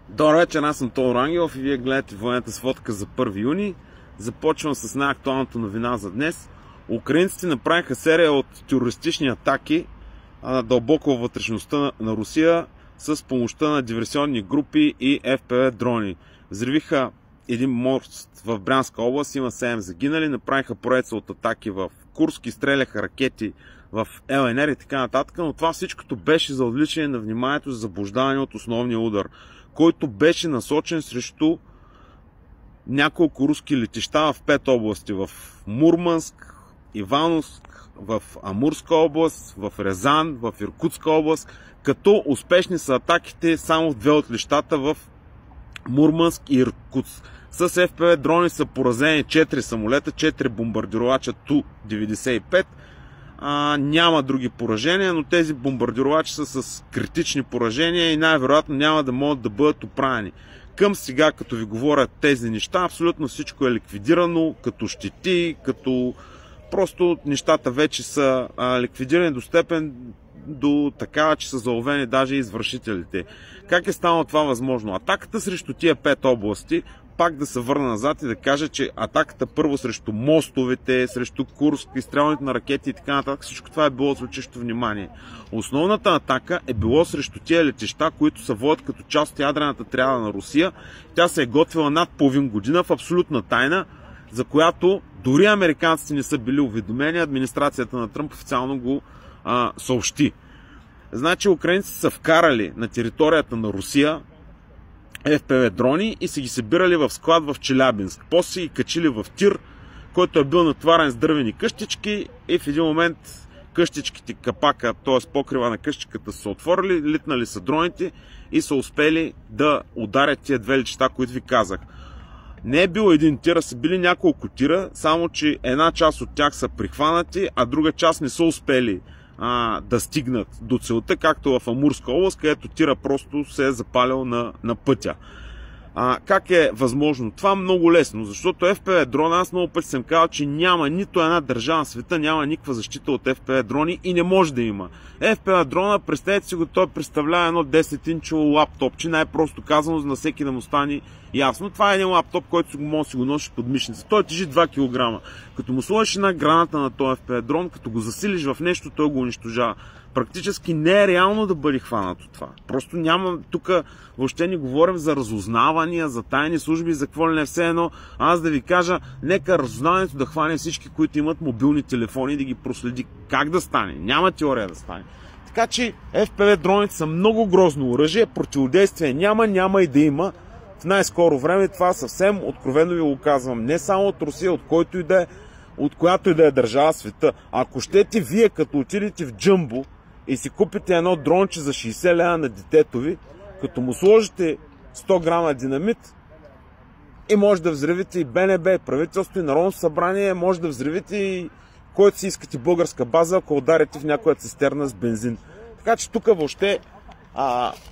Добър вечер, аз съм Тодор Ангелов и вие гледате военната сводка за 1 юни. Започвам с най-актуалната новина за днес. Украинците направиха серия от терористични атаки дълбоко във вътрешността на Русия с помощта на диверсионни групи и FPV дрони. Взривиха един мост в Брянска област, има 7 загинали, направиха поредица от атаки в Курск, стреляха ракети в ЛНР и така нататък, но това всичкото беше за отвличане на вниманието, за заблуждаване от основния удар, който беше насочен срещу няколко руски летища в 5 области. В Мурманск, Ивановск, в Амурска област, в Рязан, в Иркутска област, като успешни са атаките само в 2 от летищата в Мурманск и Иркутск. С FPV дрони са поразени 4 самолета, 4 бомбардировача Ту-95. Няма други поражения, но тези бомбардировачи са с критични поражения и най-вероятно няма да могат да бъдат оправени. Към сега, като ви говоря тези неща, абсолютно всичко е ликвидирано, като щети, като просто нещата вече са ликвидирани до степен до такава, че са заловени даже извършителите. Как е станало това възможно? Атаката срещу тия 5 области, пак да се върна назад и да кажа, че атаката първо срещу мостовете, срещу Курск, изстрелването на ракети и така нататък, всичко това е било отвличащо внимание. Основната атака е било срещу тия летища, които се водят като част от ядрената триада на Русия. Тя се е готвила над половин година в абсолютна тайна, за която дори американците не са били уведомени, администрацията на Тръмп официално го съобщи. Значи украинците са вкарали на територията на Русия FPV дрони и са ги събирали в склад в Челябинск. После са ги качили в тир, който е бил натварен с дървени къщички и в един момент къщичките, капака, т.е. покрива на къщичката са отворили, литнали са дроните и са успели да ударят тия 2 летища, които ви казах. Не е бил един тир, а са били няколко тира, само че една част от тях са прихванати, а друга част не са успели да стигнат до целта, както в Амурска област, където тира просто се е запалял на пътя. Как е възможно? Това много лесно, защото FPV дрона, аз много пъти съм казал, че няма нито една държава на света, няма никаква защита от FPV дрони и не може да има. FPV дрона, представете си го, той представлява едно 10-инчово лаптопче, най-просто казано, за на всеки да му стане ясно. Това е един лаптоп, който може да си го носиш под мишница. Той тежи 2 кг. Като му сложиш една граната на този FPV дрон, като го засилиш в нещо, той го унищожава. Практически не е реално да бъде хванато това. Просто няма, тук въобще не говорим за разузнавания, за тайни служби, за какво ли не все едно. Аз да ви кажа, нека разузнаването да хване всички, които имат мобилни телефони и да ги проследи. Как да стане? Няма теория да стане. Така че FPV дроните са много грозно оръжие, противодействие няма и да има. В най-скоро време това съвсем откровено ви го казвам. Не само от Русия, от който и да е, от която и да е държава в света. Ако щете вие, като отидете в Джъмбо и си купите едно дронче за 60 лева на детето ви, като му сложите 100 грама динамит и може да взривите и БНБ, правителство и Народно събрание, може да взривите и който си искате българска база, ако ударите в някоя цистерна с бензин. Така че тук въобще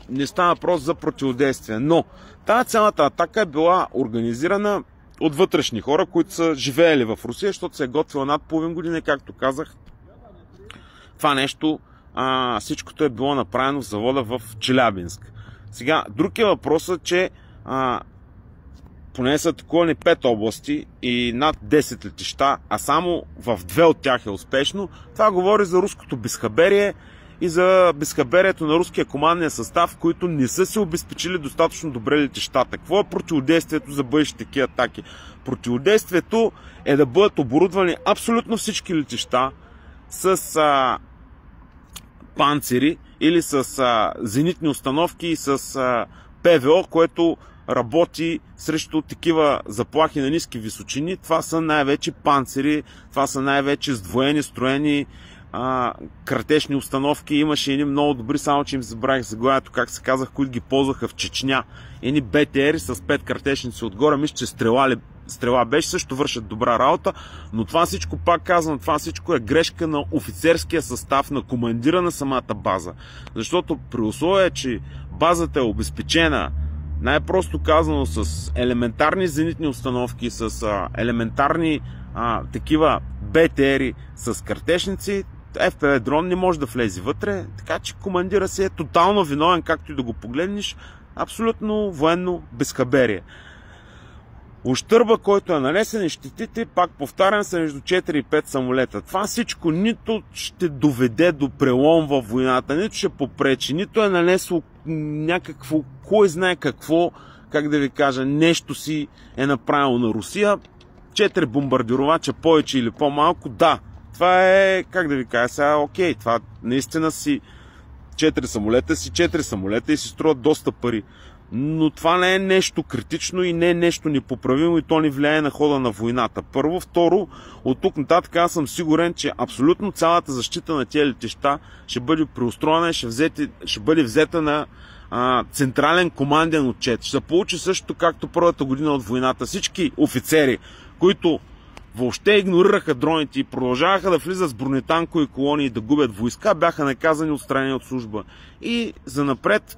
не става въпрос за противодействие. Но тази цялата атака е била организирана от вътрешни хора, които са живеели в Русия, защото се е готвила над половин година и, както казах, това нещо, всичкото е било направено в завода в Челябинск. Сега, друг е въпросът, че поне са атакувани 5 области и над 10 летища, а само в 2 от тях е успешно. Това говори за руското безхаберие и за безхаберието на руския командния състав, които не са се обезпечили достатъчно добре летищата. Какво е противодействието за бъдещи такива атаки? Противодействието е да бъдат оборудвани абсолютно всички летища с панцири или с зенитни установки и с ПВО, което работи срещу такива заплахи на ниски височини. Това са най-вече панцири, това са най-вече сдвоени, строени кратешни установки. Имаше едни много добри, само че им забравих заглавието, как се казах, които ги ползваха в Чечня. Едни БТР с 5 кратешници отгоре, мисля, че стрела беше, също вършат добра работа, но това всичко, пак казвам, това всичко е грешка на офицерския състав, на командира на самата база. Защото при условие, че базата е обезпечена, най-просто казано, с елементарни зенитни установки, с елементарни такива БТР-и с картешници, FPV дрон не може да влезе вътре, така че командира си е тотално виновен, както и да го погледнеш. Абсолютно военно безхаберие. Ущърба, който е нанесен и щетите, пак повтарям, са между 4 и 5 самолета. Това всичко нито ще доведе до прелом във войната, нито ще попречи, нито е нанесло някакво, кой знае какво, как да ви кажа, нещо си е направило на Русия. 4 бомбардировача, повече или по-малко, да. Това е, как да ви кажа, сега окей, това наистина си 4 самолета и си струват доста пари. Но това не е нещо критично и не е нещо непоправимо и то не влияе на хода на войната. Първо, второ, от тук нататък аз съм сигурен, че абсолютно цялата защита на тези летища ще бъде преустроена и ще бъде взета на централен команден отчет. Ще се получи също както първата година от войната. Всички офицери, които въобще игнорираха дроните и продължаваха да влизат с бронетанкови колони и да губят войска, бяха наказани, отстранени от служба. И занапред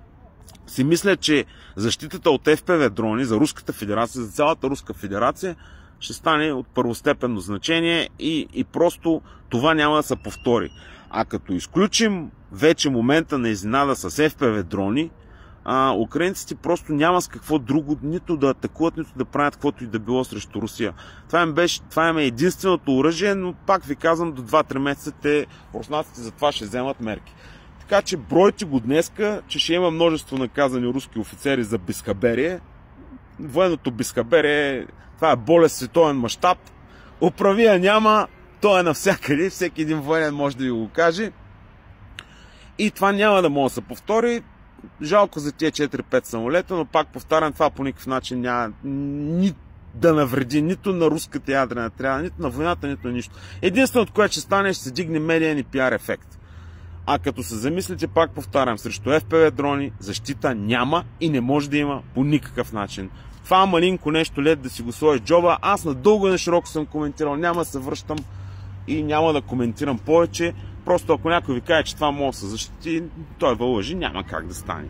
си мисля, че защитата от FPV дрони за Руската федерация, за цялата Руска федерация, ще стане от първостепенно значение и просто това няма да се повтори. А като изключим вече момента на изненада с FPV дрони, украинците просто няма с какво друго нито да атакуват, нито да правят каквото и да било срещу Русия. Това им е единственото оръжие, но пак ви казвам, до 2-3 месеца руснаците за това ще вземат мерки. Така че бройте го днеска, че ще има множество наказани руски офицери за безхаберие. Военното безхаберие, това е болест световен мащаб. Оправия няма, то е навсякъде, всеки един военен може да ви го каже. И това няма да може да се повтори. Жалко за тия 4-5 самолета, но пак повтарям, това по никакъв начин няма да навреди нито на руската ядрена трябва, нито на войната, нито на нищо. Единственото, което ще стане, ще се дигне медиен и пиар ефект. А като се замислите, пак повтарям, срещу FPV дрони защита няма и не може да има по никакъв начин. Това малинко нещо лед да си го сложиш в джоба, аз надълго и на широко съм коментирал, няма да се връщам и няма да коментирам повече. Просто ако някой ви каже, че това може да се защити, той лъжи, няма как да стане.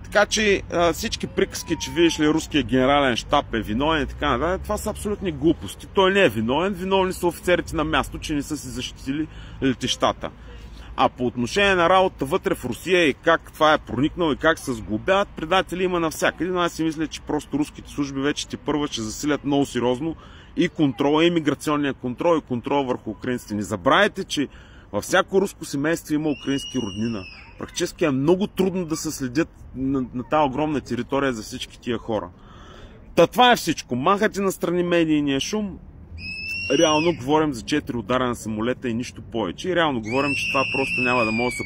Така че всички приказки, че видиш ли руския генерален щаб е виновен и така нататък, това са абсолютни глупости. Той не е виновен, виновни са офицерите на място, че не са си защитили летищата. А по отношение на работа вътре в Русия и как това е проникнало и как се сглобяват, предатели има навсякъде, но аз си мисля, че просто руските служби вече първа ще засилят много сериозно и контрола, и миграционния контрол, и контрол върху украинците. Не забравяйте, че във всяко руско семейство има украински роднина. Практически е много трудно да се следят на тази огромна територия за всички тия хора. Това е всичко. Махате настрани медийния шум. Реално говорим за 4 удара на самолета и нищо повече. И реално говорим, че това просто няма да може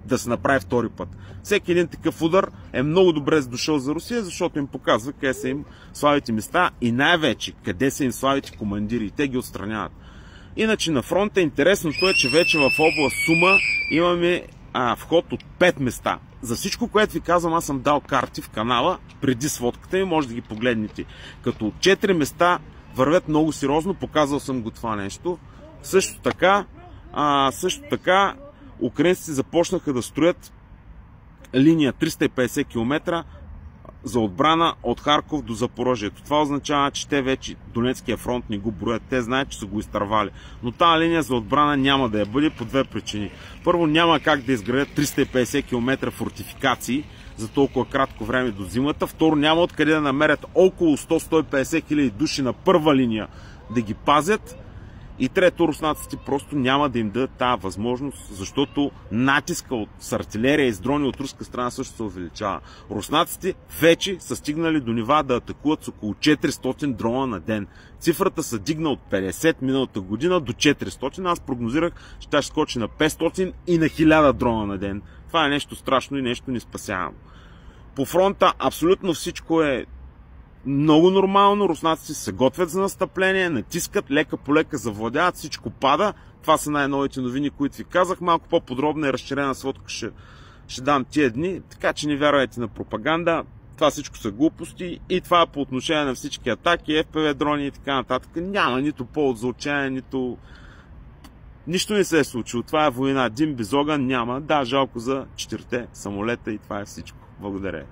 да се направи втори път. Всеки един такъв удар е много добре дошъл за Русия, защото им показва къде са им слабите места и най-вече къде са им слабите командири и те ги отстраняват. Иначе на фронта интересното е, че вече в област Сума имаме вход от 5 места. За всичко, което ви казвам, аз съм дал карти в канала преди сводката и може да ги погледнете. Като от 4 места вървят много сериозно, показал съм го това нещо. Също така украинците започнаха да строят линия 350 км за отбрана от Харков до Запорожието. Това означава, че те вече Донецкия фронт не го броят. Те знаят, че са го изтървали. Но тази линия за отбрана няма да я бъде по две причини. Първо, няма как да изградят 350 км фортификации за толкова кратко време до зимата. Второ, няма откъде да намерят около 100-150 хиляди души на първа линия да ги пазят. И трето, руснаците просто няма да им дадат тази възможност, защото натиска с артилерия и с дрони от руска страна също се увеличава. Руснаците вече са стигнали до нива да атакуват с около 400 дрона на ден. Цифрата се дигна от 50 миналата година до 400. Аз прогнозирах, че тя ще скочи на 500 и на 1000 дрона на ден. Това е нещо страшно и нещо неспасявано. По фронта абсолютно всичко е много нормално, руснаците се готвят за настъпление, натискат, лека по лека завладяват, всичко пада. Това са най-новите новини, които ви казах. Малко по-подробна и разширена сводка ще дам тия дни, така че не вярвайте на пропаганда. Това всичко са глупости и това по отношение на всички атаки, FPV дрони и така нататък. Няма нито повод за отчаяние, нищо не се е случило. Това е война. Дим без огън няма. Да, жалко за 4 самолета и това е всичко. Благодаря.